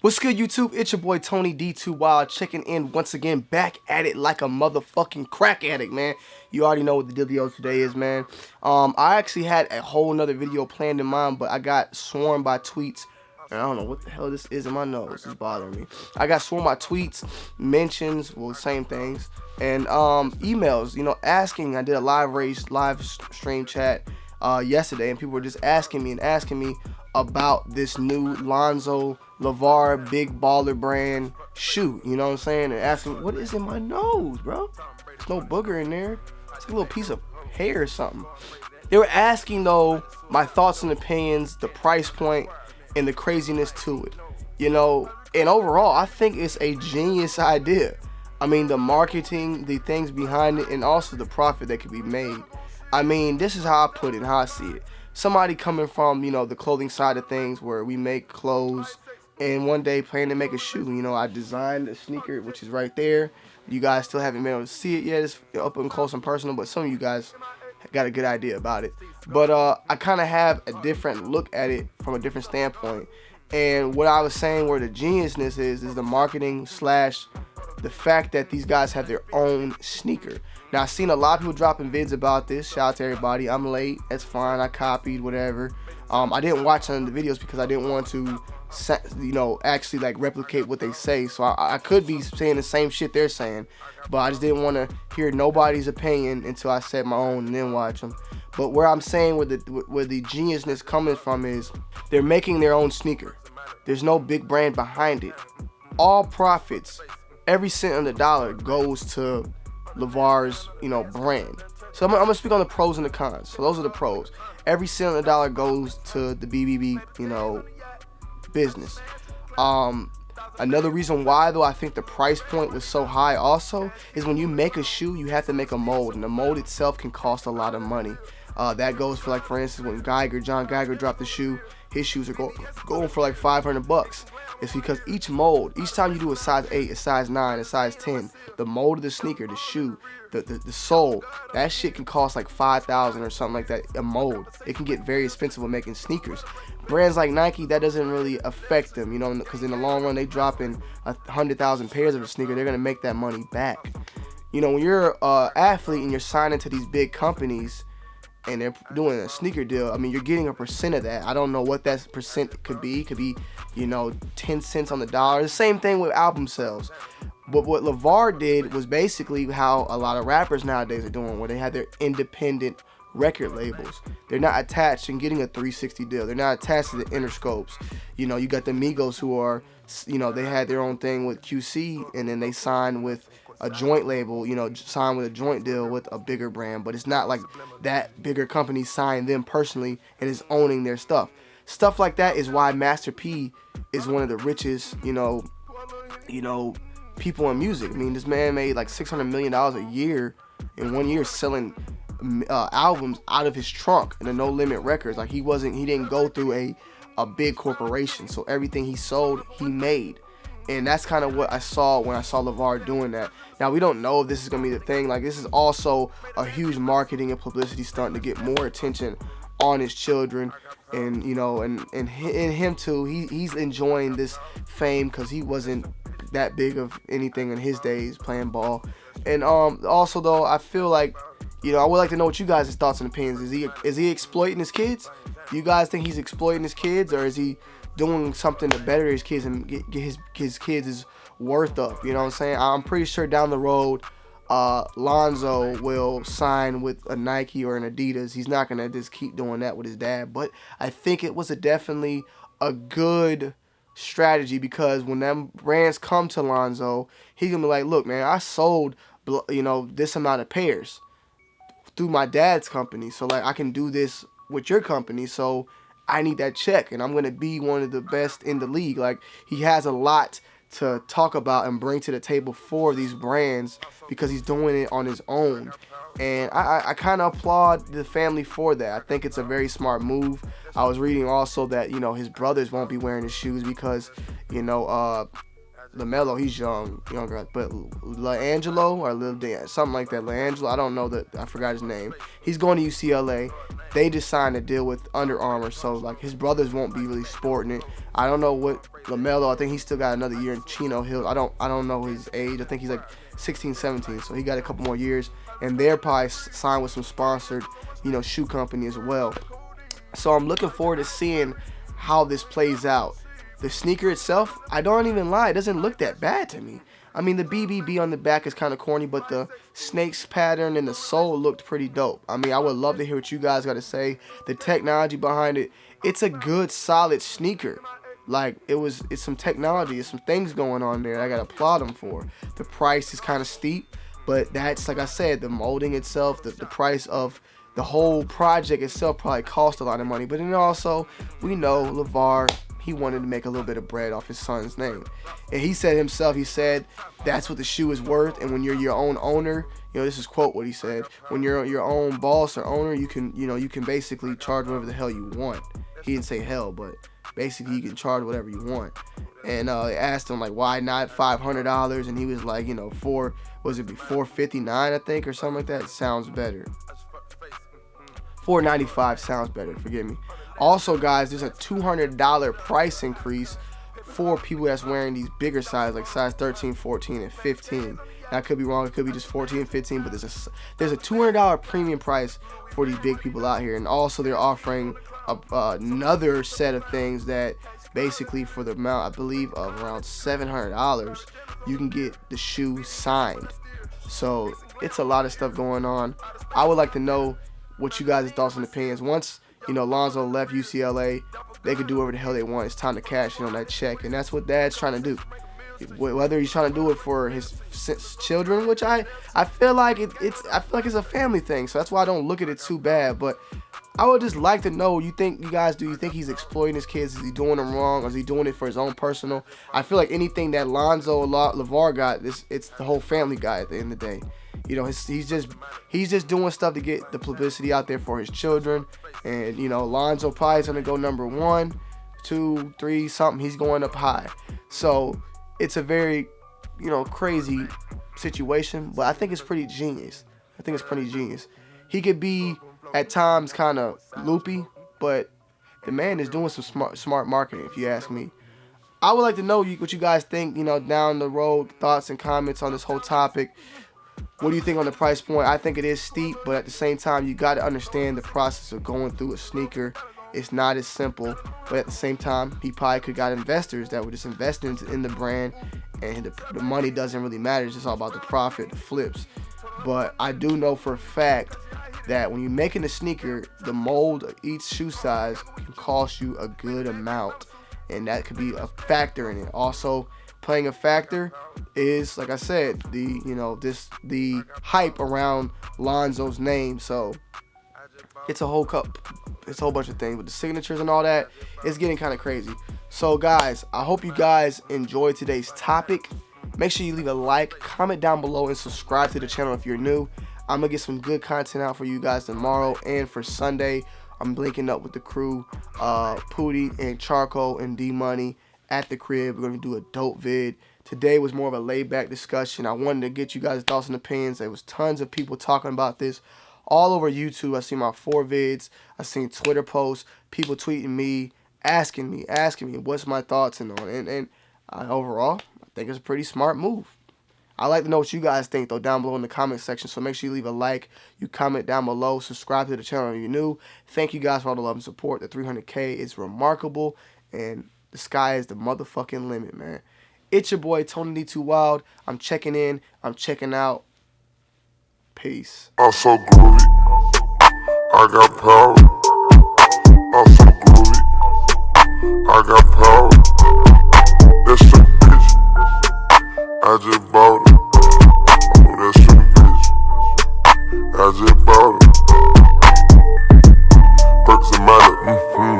What's good, YouTube? It's your boy Tony D2 Wild checking in once again, back at it like a motherfucking crack addict, man. You already know what the dealio today is, man. I actually had a whole nother video planned in mind, but I got swarmed by tweets. And I don't know what the hell this is in my nose. It's bothering me. I got swarmed by tweets, mentions, well, same things, and emails. You know, asking. I did a live stream chat yesterday, and people were just asking me about this new Lonzo LeVar Big Baller brand shoe, you know what I'm saying? And asking, what is in my nose, bro? There's no booger in there. It's like a little piece of hair or something. They were asking, though, my thoughts and opinions, the price point, and the craziness to it. You know, and overall, I think it's a genius idea. I mean, the marketing, the things behind it, and also the profit that could be made. I mean, this is how I put it, how I see it. Somebody coming from, you know, the clothing side of things where we make clothes and one day plan to make a shoe. You know, I designed a sneaker, which is right there. You guys still haven't been able to see it yet. It's up and close and personal, but some of you guys got a good idea about it. But I kind of have a different look at it from a different standpoint. And what I was saying where the geniusness is the marketing slash the fact that these guys have their own sneaker. Now, I've seen a lot of people dropping vids about this. Shout out to everybody. I'm late. That's fine. I copied, whatever. I didn't watch some of the videos because I didn't want to, you know, actually like replicate what they say. So I could be saying the same shit they're saying, but I just didn't want to hear nobody's opinion until I said my own and then watch them. But where I'm saying where the geniusness coming from is they're making their own sneaker. There's no big brand behind it. All profits, every cent on the dollar goes to LeVar's, you know, brand. So I'm gonna speak on the pros and the cons. So those are the pros. Every cent on the dollar goes to the BBB, you know, business. Another reason why, though, I think the price point was so high also is when you make a shoe, you have to make a mold, and the mold itself can cost a lot of money. That goes for, like, for instance, when John Geiger dropped the shoe, his shoes are going for like $500. It's because each mold, each time you do a size 8, a size 9, a size 10, the mold of the sneaker, the shoe, the sole, that shit can cost like $5,000 or something like that, a mold. It can get very expensive when making sneakers. Brands like Nike, that doesn't really affect them, you know, because in the long run, they drop in 100,000 pairs of a sneaker, they're going to make that money back. You know, when you're an athlete and you're signing to these big companies, and they're doing a sneaker deal, I mean, you're getting a percent of that. I don't know what that percent could be. It could be, you know, 10 cents on the dollar. The same thing with album sales. But what LeVar did was basically how a lot of rappers nowadays are doing, where they have their independent record labels. They're not attached and getting a 360 deal. They're not attached to the Interscopes. You know, you got the Migos who are, you know, they had their own thing with QC, and then they signed with a joint label, you know, signed with a joint deal with a bigger brand, but it's not like that bigger company signed them personally and is owning their stuff. Stuff like that is why Master P is one of the richest, you know, people in music. I mean, this man made like $600 million a year in 1 year selling albums out of his trunk in the No Limit Records. Like he didn't go through a big corporation, so everything he sold, he made. And that's kind of what I saw when I saw LeVar doing that. Now, we don't know if this is going to be the thing. Like, this is also a huge marketing and publicity stunt to get more attention on his children. And, you know, and him too. He's enjoying this fame because he wasn't that big of anything in his days playing ball. And also, though, I feel like, you know, I would like to know what you guys' thoughts and opinions. Is he exploiting his kids? Do you guys think he's exploiting his kids, or is he doing something to better his kids and get his kids' worth up? You know what I'm saying? I'm pretty sure down the road, Lonzo will sign with a Nike or an Adidas. He's not gonna just keep doing that with his dad. But I think it was definitely a good strategy, because when them brands come to Lonzo, he's gonna be like, look, man, I sold, you know, this amount of pairs through my dad's company, so like I can do this with your company, so I need that check, and I'm going to be one of the best in the league. Like, he has a lot to talk about and bring to the table for these brands because he's doing it on his own. And I kind of applaud the family for that. I think it's a very smart move. I was reading also that, you know, his brothers won't be wearing his shoes because, you know, LaMelo, he's younger, but LaAngelo or Lil Dan, something like that. LaAngelo, I don't know I forgot his name. He's going to UCLA, they just signed a deal with Under Armour, so like his brothers won't be really sporting it. I don't know what LaMelo, I think he's still got another year in Chino Hills. I don't know his age. I think he's like 16, 17, so he got a couple more years, and they're probably signed with some sponsored, shoe company as well. So I'm looking forward to seeing how this plays out. The sneaker itself, I don't even lie, it doesn't look that bad to me. I mean, the BBB on the back is kind of corny, but the snakes pattern and the sole looked pretty dope. I mean, I would love to hear what you guys got to say. The technology behind it, it's a good, solid sneaker. Like, it's some technology, it's some things going on there I got to applaud them for. The price is kind of steep, but that's, like I said, the molding itself, the price of the whole project itself probably cost a lot of money. But then also, we know LeVar, he wanted to make a little bit of bread off his son's name. And he said himself, he said, that's what the shoe is worth. And when you're your own owner, this is quote what he said, when you're your own boss or owner, you can basically charge whatever the hell you want. He didn't say hell, but basically you can charge whatever you want. And they asked him, like, why not $500? And he was like, $459, I think, or something like that. Sounds better. $495 sounds better, forgive me. Also, guys, there's a $200 price increase for people that's wearing these bigger sizes, like size 13, 14, and 15. Now, I could be wrong. It could be just 14 and 15, but there's a $200 premium price for these big people out here. And also, they're offering another set of things that basically for the amount, I believe, of around $700, you can get the shoe signed. So, it's a lot of stuff going on. I would like to know what you guys' thoughts and opinions. Once Lonzo left UCLA, they could do whatever the hell they want. It's time to cash in on that check, and that's what Dad's trying to do. Whether he's trying to do it for his children, which I feel like it's a family thing, so that's why I don't look at it too bad. But I would just like to know, do you think he's exploiting his kids? Is he doing them wrong, or is he doing it for his own personal? I feel like anything that Lonzo LeVar got, it's the whole family guy at the end of the day. He's just doing stuff to get the publicity out there for his children. And Lonzo probably is gonna go number 1, 2, 3, something. He's going up high. So it's a very crazy situation, but I think it's pretty genius. He could be at times kind of loopy, but the man is doing some smart marketing, if you ask me. I would like to know what you guys think, down the road, thoughts and comments on this whole topic. What do you think on the price point? I think it is steep, but at the same time, you got to understand the process of going through a sneaker. It's not as simple, but at the same time, he probably could got investors that would just invest in the brand, and the money doesn't really matter. It's just all about the profit, the flips. But I do know for a fact that when you're making a sneaker, the mold of each shoe size can cost you a good amount, and that could be a factor in it. Also, playing a factor is, like I said, the hype around Lonzo's name. So it's a whole bunch of things with the signatures and all that. It's getting kind of crazy. So guys, I hope you guys enjoyed today's topic. Make sure you leave a like, comment down below, and subscribe to the channel if you're new. I'm gonna get some good content out for you guys tomorrow and for Sunday. I'm linking up with the crew, Pootie and Charcoal and D-Money at the crib. We're going to do a dope vid. Today was more of a laid-back discussion. I wanted to get you guys' thoughts and opinions. There was tons of people talking about this all over YouTube. I seen my 4 vids. I seen Twitter posts, people tweeting me, asking me what's my thoughts and on. And overall, I think it's a pretty smart move. I'd like to know what you guys think, though, down below in the comment section. So make sure you leave a like, you comment down below, subscribe to the channel if you're new. Thank you guys for all the love and support. The 300K is remarkable, and the sky is the motherfucking limit, man. It's your boy, Tony D2 Wild. I'm checking in. I'm checking out. Peace. I'm so groovy. I got power. I'm so groovy. I got